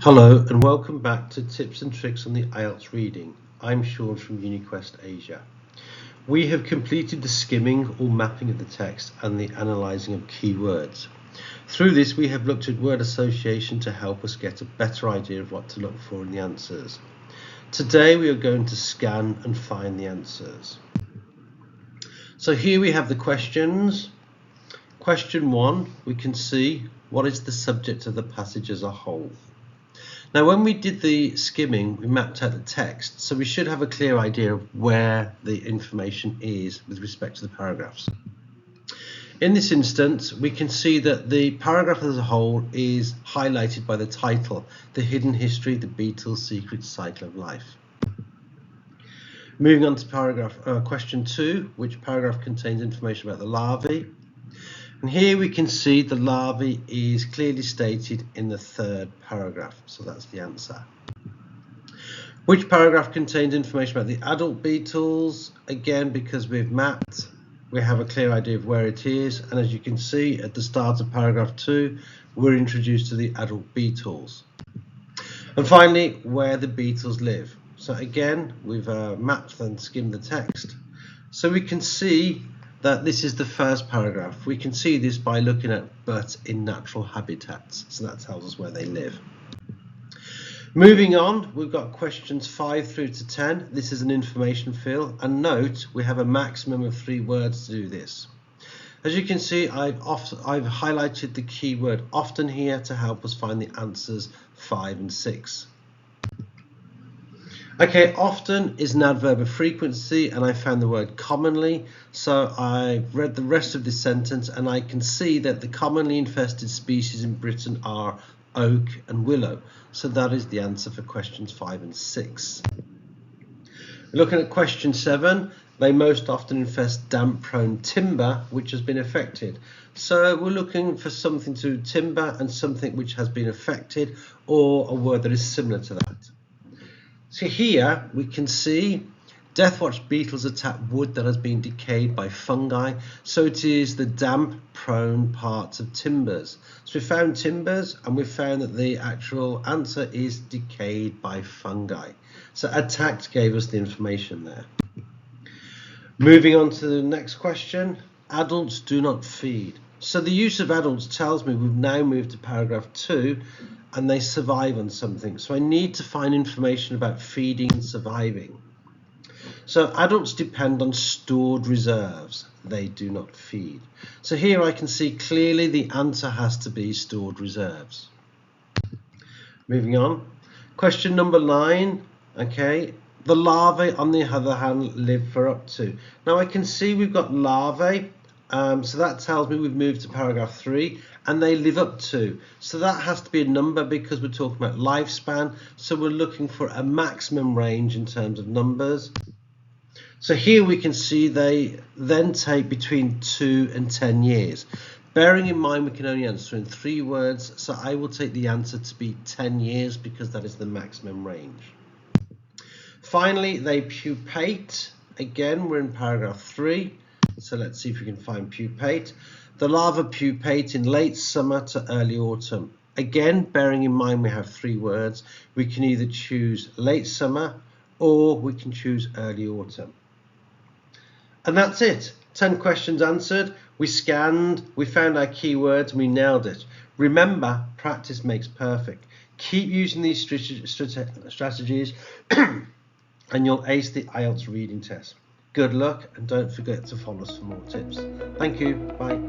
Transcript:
Hello and welcome back to Tips and Tricks on the IELTS Reading. I'm Sean from UniQuest Asia. We have completed the skimming or mapping of the text and the analysing of keywords. Through this we have looked at word association to help us get a better idea of what to look for in the answers. Today we are going to scan and find the answers. So here we have the questions. Question 1, we can see what is the subject of the passage as a whole. Now when we did the skimming, we mapped out the text, so we should have a clear idea of where the information is with respect to the paragraphs. In this instance, we can see that the paragraph as a whole is highlighted by the title, The Hidden History, the Beatles' Secret Cycle of Life. Moving on to question 2, which paragraph contains information about the larvae. And here we can see the larvae is clearly stated in the third paragraph, so that's the answer. Which paragraph contains information about the adult beetles? Again, because we've mapped, we have a clear idea of where it is, and as you can see at the start of paragraph 2, we're introduced to the adult beetles. And finally, where the beetles live. So again, we've mapped and skimmed the text, so we can see that this is the first paragraph. We can see this by looking at but in natural habitats, so that tells us where they live. Moving on, we've got questions 5 through to 10. This is an information fill, and note we have a maximum of 3 words to do this. As you can see, I've highlighted the keyword often here to help us find the answers 5 and 6. Okay, often is an adverb of frequency, and I found the word commonly, so I've read the rest of this sentence and I can see that the commonly infested species in Britain are oak and willow, so that is the answer for questions 5 and 6. Looking at question 7, they most often infest damp-prone timber which has been affected. So we're looking for something to timber and something which has been affected, or a word that is similar to that. So here we can see deathwatch beetles attack wood that has been decayed by fungi, so it is the damp-prone parts of timbers. So we found timbers, and we found that the actual answer is decayed by fungi. So attacked gave us the information there. Moving on to the next question, adults do not feed. So the use of adults tells me we've now moved to paragraph 2, and they survive on something. So I need to find information about feeding and surviving. So adults depend on stored reserves. They do not feed. So here I can see clearly the answer has to be stored reserves. Moving on. Question number 9. Okay. The larvae, on the other hand, live for up to. Now I can see we've got larvae. So that tells me we've moved to paragraph 3, and they live up to. So that has to be a number because we're talking about lifespan. So we're looking for a maximum range in terms of numbers. So here we can see they then take between 2 and 10 years. Bearing in mind we can only answer in 3 words, so I will take the answer to be 10 years because that is the maximum range. Finally, they pupate. Again, we're in paragraph 3. So let's see if we can find pupate. The larvae pupate in late summer to early autumn. Again, bearing in mind we have 3 words, we can either choose late summer or we can choose early autumn. And that's it. 10 questions answered. We scanned, we found our keywords, and we nailed it. Remember, practice makes perfect. Keep using these strategies and you'll ace the IELTS reading test. Good luck, and don't forget to follow us for more tips. Thank you. Bye.